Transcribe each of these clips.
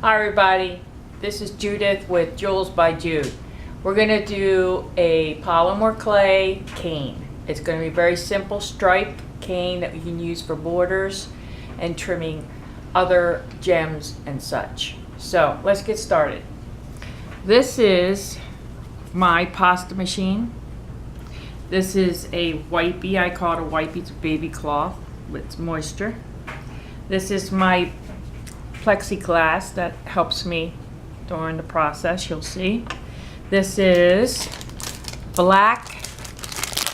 Hi everybody, this is Judith with Jules by Jude. We're going to do a polymer clay cane. It's going to be a very simple stripe cane that you can use for borders and trimming other gems and such. So let's get started. This is my pasta machine. This is a wipey. I call it a wipey. It's a baby cloth with moisture. This is my plexiglass that helps me during the process, you'll see. This is black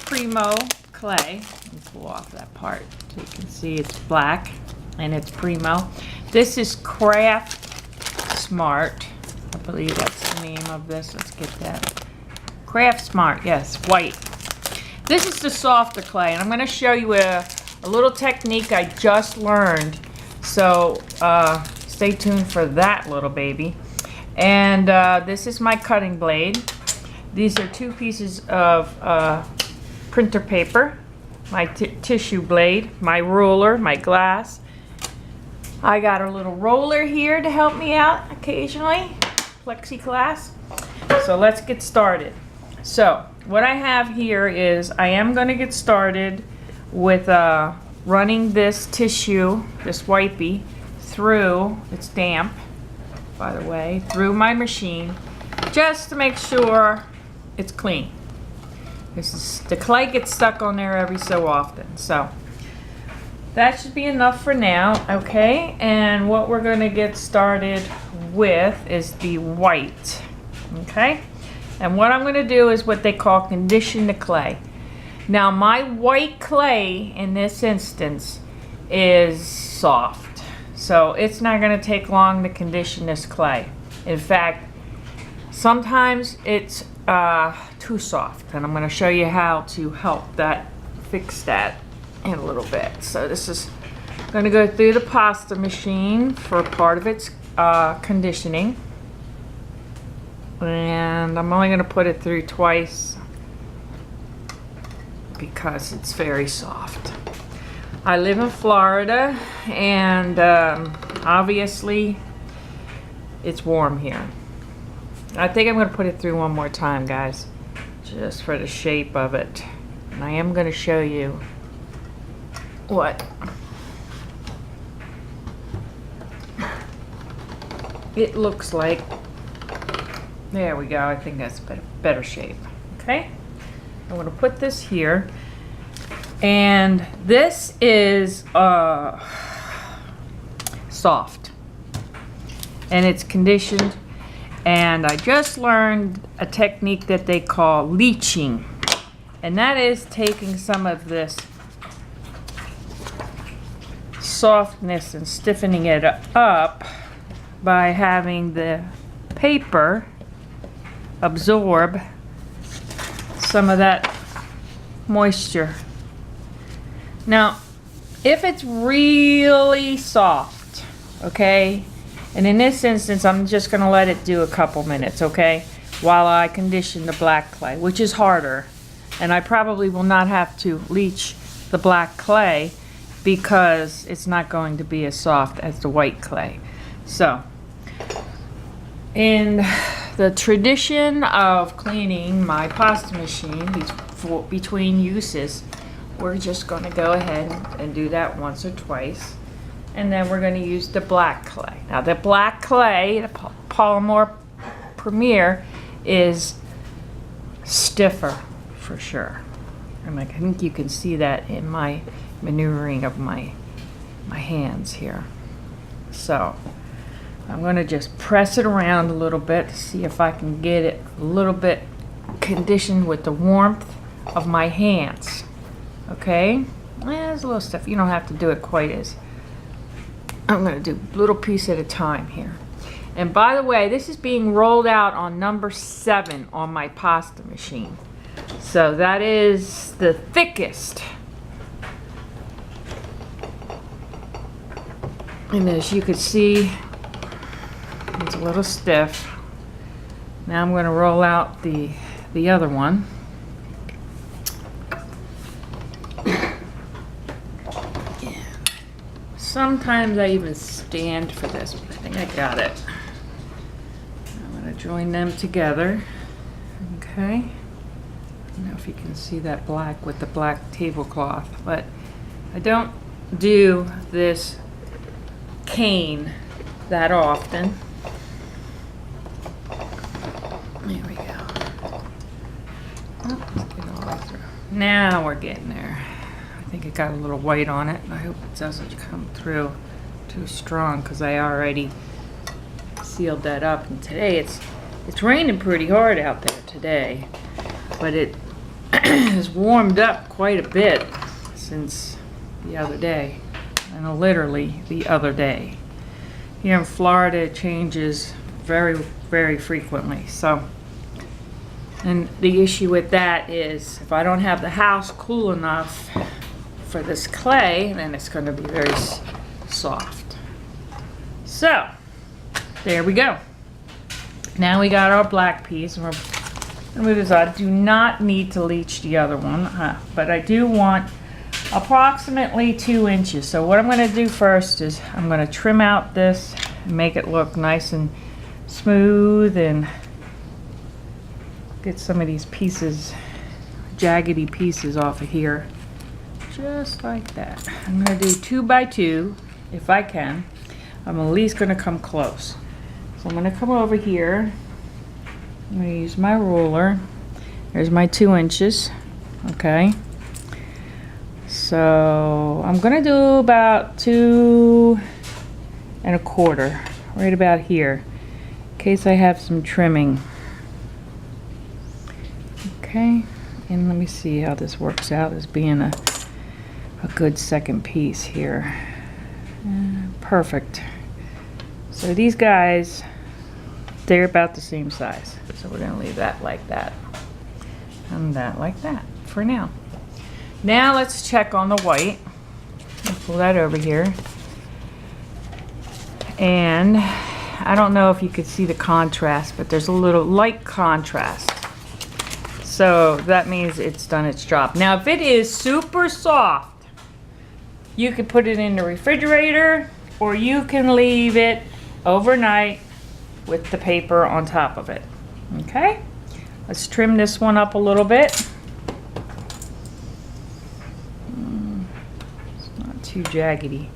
Primo clay. Let me pull off that part so you can see it's black and it's Primo. This is Craft Smart. I believe that's the name of this. Let's get that. Craft Smart, yes, white. This is the softer clay, and I'm going to show you a little technique I just learned. So stay tuned for that little baby. And this is my cutting blade. These are two pieces of printer paper, my tissue blade, my ruler, my glass. I got a little roller here to help me out occasionally, plexiglass. So let's get started. So what I have here is I am going to get started with running this tissue, this wipey, through, it's damp by the way, through my machine just to make sure it's clean. The clay gets stuck on there every so often. So that should be enough for now, okay? And what we're going to get started with is the white, okay? And what I'm going to do is what they call condition the clay. Now my white clay in this instance is soft. So it's not going to take long to condition this clay. In fact, sometimes it's too soft, and I'm going to show you how to help fix that in a little bit. So this is going to go through the pasta machine for part of its conditioning, and I'm only going to put it through twice because it's very soft. I live in Florida, and obviously it's warm here. I think I'm going to put it through one more time, guys, just for the shape of it. And I am going to show you what it looks like. There we go. I think that's better shape. Okay, I'm going to put this here. And this is soft, and it's conditioned, and I just learned a technique that they call leaching, and that is taking some of this softness and stiffening it up by having the paper absorb some of that moisture. Now, if it's really soft, okay, and in this instance, I'm just going to let it do a couple minutes, okay, while I condition the black clay, which is harder. And I probably will not have to leach the black clay because it's not going to be as soft as the white clay. So, in the tradition of cleaning my pasta machine between uses, we're just going to go ahead and do that once or twice, and then we're going to use the black clay. Now the black clay, the Polymer Premier, is stiffer for sure, and I think you can see that in my maneuvering of my hands here. So I'm going to just press it around a little bit to see if I can get it a little bit conditioned with the warmth of my hands. Okay, there's a little stuff. You don't have to do it quite as. I'm going to do a little piece at a time here. And by the way, this is being rolled out on number 7 on my pasta machine. So that is the thickest. And as you can see, it's a little stiff. Now I'm going to roll out the other one. Sometimes I even stand for this, but I think I got it. join them together. Okay. I don't know if you can see that black with the black tablecloth, but I don't do this cane that often. There we go. Oh, let's get it all the way through. Now we're getting there. I think it got a little white on it. I hope it doesn't come through too strong because I already sealed that up. And today it's raining pretty hard out there today, but it has warmed up quite a bit since the other day, and literally the other day. Here in Florida, it changes very, very frequently. So, and the issue with that is if I don't have the house cool enough for this clay, then it's going to be very soft. So, there we go. Now we got our black piece. And we're going to move this out. I do not need to leach the other one, but I do want approximately 2 inches. So what I'm going to do first is I'm going to trim out this and make it look nice and smooth and get some of these pieces, jaggedy pieces off of here, just like that. I'm going to do 2 by 2 if I can. I'm at least going to come close. So I'm going to come over here. I'm going to use my ruler. There's my 2 inches. Okay. So I'm going to do about 2 1/4, right about here, in case I have some trimming. Okay. And let me see how this works out as being a good second piece here. Perfect. So these guys, they're about the same size. So we're going to leave that like that. And that like that for now. Now let's check on the white. I'll pull that over here. And I don't know if you could see the contrast, but there's a little light contrast. So that means it's done its job. Now if it is super soft, you could put it in the refrigerator, or you can leave it overnight with the paper on top of it. Okay, let's trim this one up a little bit. It's not too jaggedy.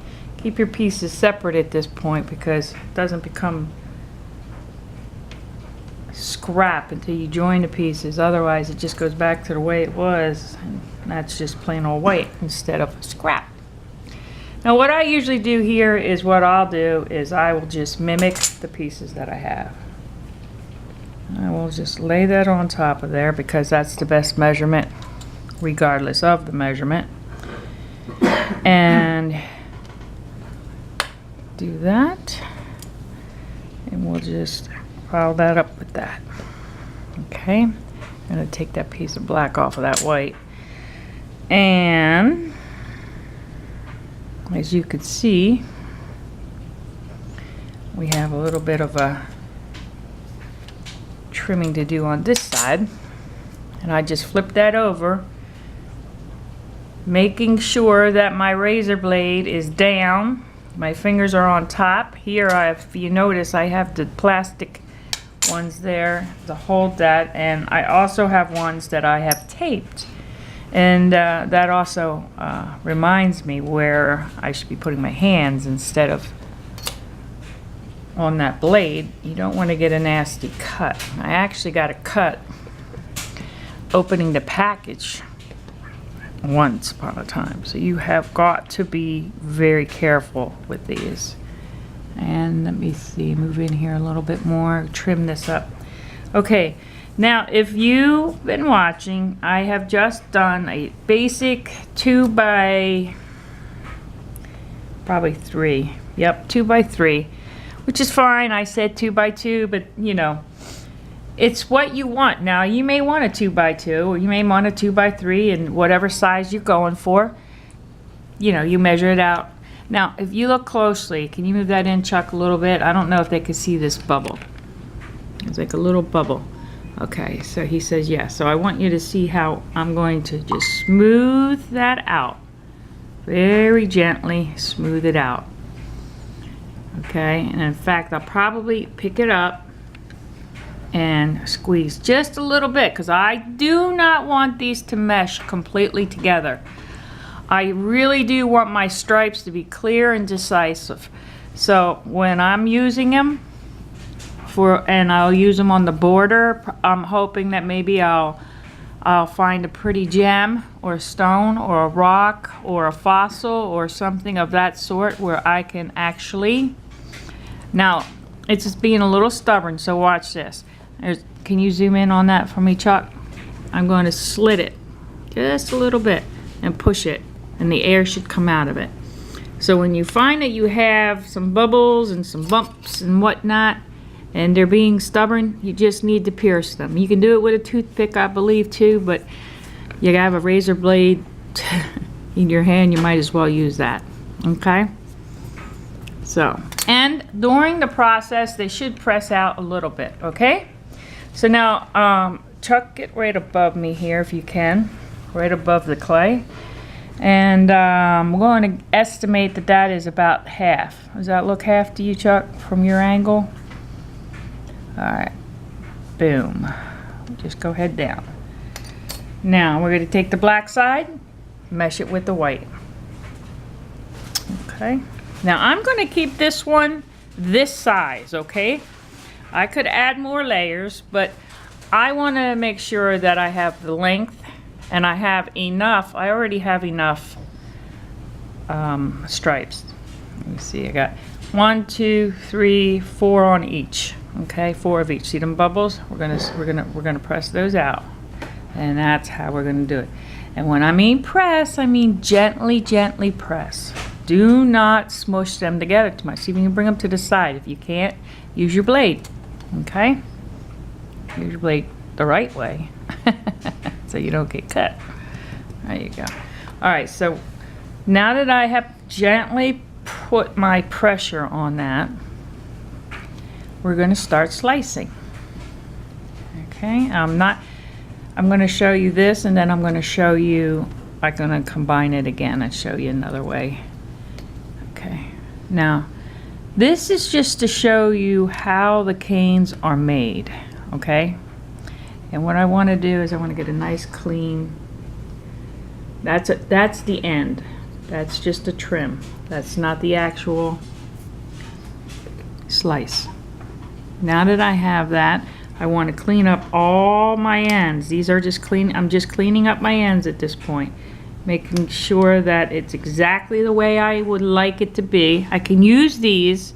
Keep your pieces separate at this point because it doesn't become scrap until you join the pieces. Otherwise it just goes back to the way it was, and that's just plain old white instead of scrap. Now what I usually do here is I will just mimic the pieces that I have. I will just lay that on top of there because that's the best measurement regardless of the measurement. And do that. And we'll just file that up with that. Okay. I'm going to take that piece of black off of that white. And as you can see, we have a little bit of a trimming to do on this side, and I just flip that over, making sure that my razor blade is down, my fingers are on top. Here if you notice, I have the plastic ones there to hold that, and I also have ones that I have taped. And that also reminds me where I should be putting my hands instead of on that blade. You don't want to get a nasty cut. I actually got a cut opening the package once upon a time. So you have got to be very careful with these. And let me see, move in here a little bit more, trim this up. Okay. Now, if you've been watching, I have just done a basic 2 by probably 3. Yep, 2 by 3, which is fine. I said 2 by 2, but you know, it's what you want. Now, you may want a 2 by 2, or you may want a 2 by 3, and whatever size you're going for, you know, you measure it out. Now, if you look closely, can you move that in, Chuck, a little bit? I don't know if they can see this bubble. It's like a little bubble. Okay, so he says yes. So I want you to see how I'm going to just smooth that out. Very gently smooth it out. Okay, and in fact, I'll probably pick it up and squeeze just a little bit, because I do not want these to mesh completely together. I really do want my stripes to be clear and decisive. So when I'm using them and I'll use them on the border, I'm hoping that maybe I'll find a pretty gem or a stone or a rock or a fossil or something of that sort where I can actually, now it's just being a little stubborn, so watch this. Can you zoom in on that for me, Chuck? I'm going to slit it just a little bit and push it, and the air should come out of it. So when you find that you have some bubbles and some bumps and whatnot, and they're being stubborn, you just need to pierce them. You can do it with a toothpick, I believe, too, but you have a razor blade in your hand, you might as well use that, okay? So, and during the process, they should press out a little bit, okay? So now, Chuck, get right above me here if you can, right above the clay. And we're going to estimate that that is about half. Does that look half to you, Chuck, from your angle? All right, boom. Just go head down. Now we're going to take the black side, mesh it with the white. Okay. Now I'm going to keep this one this size, okay? I could add more layers, but I want to make sure that I have the length and I have enough. I already have enough stripes. Let me see. I got 1, 2, 3, 4 on each. Okay, 4 of each. See them bubbles? We're gonna press those out, and that's how we're gonna do it. And when I mean press, I mean gently, gently press. Do not smush them together too much. See if you can bring them to the side. If you can't, use your blade. Okay, use your blade the right way, so you don't get cut. There you go. All right. So now that I have gently put my pressure on that, we're going to start slicing. Okay, I'm going to show you this, and then I'm going to show you, I'm going to combine it again and show you another way. Okay, now this is just to show you how the canes are made, okay? And what I want to do is I want to get a nice clean, that's the end. That's just a trim. That's not the actual slice. Now that I have that, I want to clean up all my ends. These are just clean. I'm just cleaning up my ends at this point, making sure that it's exactly the way I would like it to be. I can use these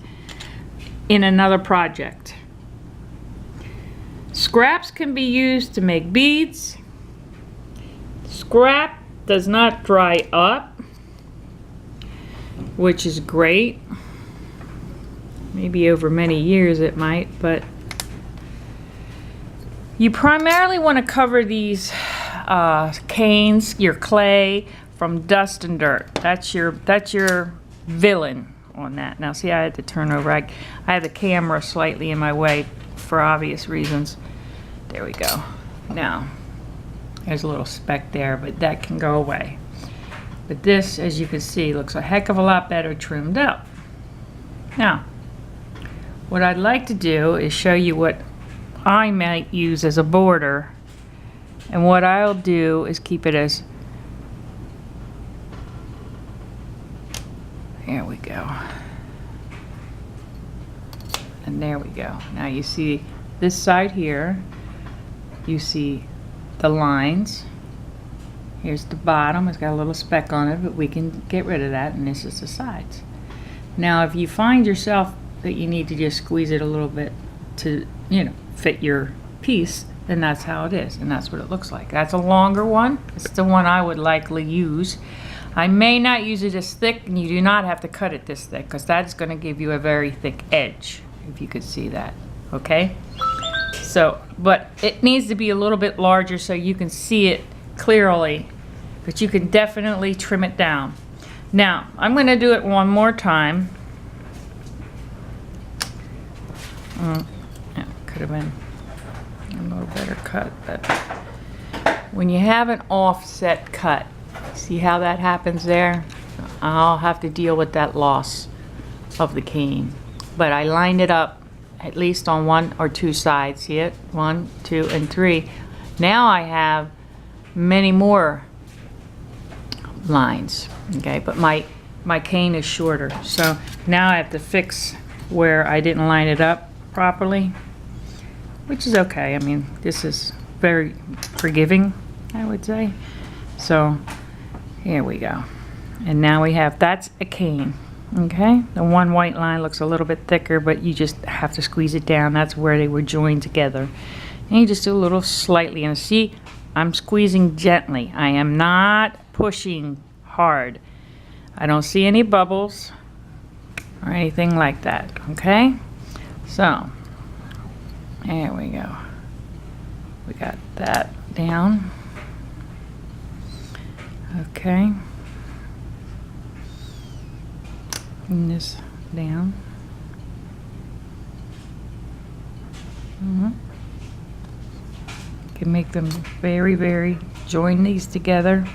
in another project. Scraps can be used to make beads. Scrap does not dry up, which is great. Maybe over many years it might, but you primarily want to cover these canes, your clay, from dust and dirt. That's your villain on that. Now see, I had to turn over. I had the camera slightly in my way for obvious reasons. There we go. Now, there's a little speck there, but that can go away. But this, as you can see, looks a heck of a lot better trimmed up. Now, what I'd like to do is show you what I might use as a border, and what I'll do is keep it as, here we go, and there we go. Now you see this side here, you see the lines. Here's the bottom, it's got a little speck on it, but we can get rid of that, and this is the sides. Now if you find yourself that you need to just squeeze it a little bit to, you know, fit your piece, then that's how it is, and that's what it looks like. That's a longer one. It's the one I would likely use. I may not use it as thick, and you do not have to cut it this thick, because that's going to give you a very thick edge, if you could see that. Okay, so but it needs to be a little bit larger so you can see it clearly, but you can definitely trim it down. Now I'm going to do it one more time. Yeah, could have been a little better cut, but when you have an offset cut, see how that happens there? I'll have to deal with that loss of the cane, but I lined it up at least on 1 or 2 sides. See it? 1, 2, and 3. Now I have many more lines, okay, but my cane is shorter, so now I have to fix where I didn't line it up properly, which is okay. I mean, this is very forgiving, I would say. So here we go, and now we have, that's a cane, okay. The one white line looks a little bit thicker, but you just have to squeeze it down. That's where they were joined together, and you just do a little slightly, and see, I'm squeezing gently. I am not pushing hard. I don't see any bubbles or anything like that, okay? So, there we go. We got that down. Okay. And this down. Can make them very, join these together.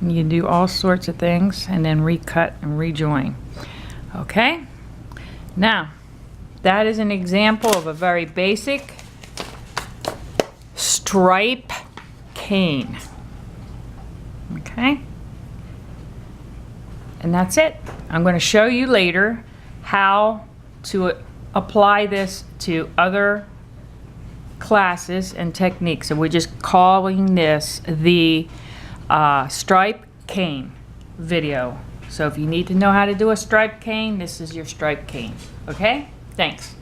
You can do all sorts of things and then recut and rejoin. Okay? Now, that is an example of a very basic stripe cane. Okay? And that's it. I'm going to show you later how to apply this to other classes and techniques. So we're just calling this the stripe cane video. So if you need to know how to do a stripe cane, this is your stripe cane. Okay? Thanks.